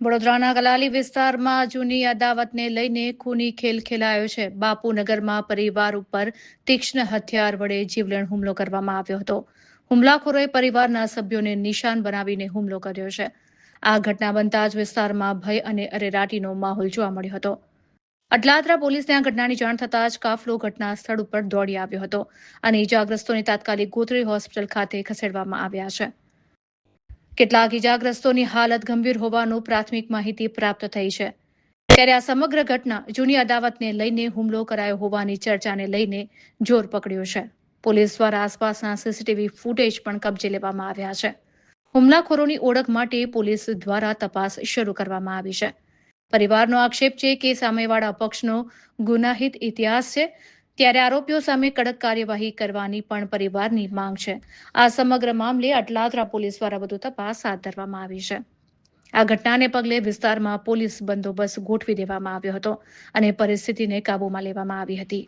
વડોદરાના કલાલી વિસ્તારમાં જૂની અદાવતને લઈને ખૂની ખેલ ખેલાયો છે. બાપુનગરમાં પરિવાર ઉપર તીક્ષ્ણ હથિયાર વડે જીવલેણ હુમલો કરવામાં આવ્યો હતો. હુમલાખોરોએ પરિવારના સભ્યોને નિશાન બનાવીને હુમલો કર્યો છે. આ ઘટના બનતા જ વિસ્તારમાં ભય અને અરેરાટીનો માહોલ જોવા મળ્યો હતો. અટલાદરા પોલીસને આ ઘટનાની જાણ થતાં જ કાફલો ઘટના સ્થળ ઉપર દોડી આવ્યો હતો અને ઇજાગ્રસ્તોને તાત્કાલિક ગોત્રી હોસ્પિટલ ખાતે ખસેડવામાં આવ્યા છે. કેટલાક ઇજાગ્રસ્તોની હાલત ગંભીર હોવાનું પ્રાથમિક માહિતી પ્રાપ્ત થઈ છે. ત્યારે આ સમગ્ર ઘટના જૂની અદાવતને લઈને હુમલો કરાયો હોવાની ચર્ચાને લઈને જોર પકડ્યું છે. પોલીસ દ્વારા આસપાસના સીસીટીવી ફૂટેજ પણ કબજે લેવામાં આવ્યા છે. હુમલાખોરોની ઓળખ માટે પોલીસ દ્વારા તપાસ શરૂ કરવામાં આવી છે. પરિવારનો આક્ષેપ છે કે સામેવાળા પક્ષનો ગુનાહિત ઇતિહાસ છે, ત્યારે આરોપીઓ સામે કડક કાર્યવાહી કરવાની પણ પરિવારની માંગ છે. આ સમગ્ર મામલે અટલાદરા પોલીસ દ્વારા વધુ તપાસ હાથ ધરવામાં આવી છે. આ ઘટનાને પગલે વિસ્તારમાં પોલીસ બંદોબસ્ત ગોઠવી દેવામાં આવ્યો હતો અને પરિસ્થિતિને કાબૂમાં લેવામાં આવી હતી.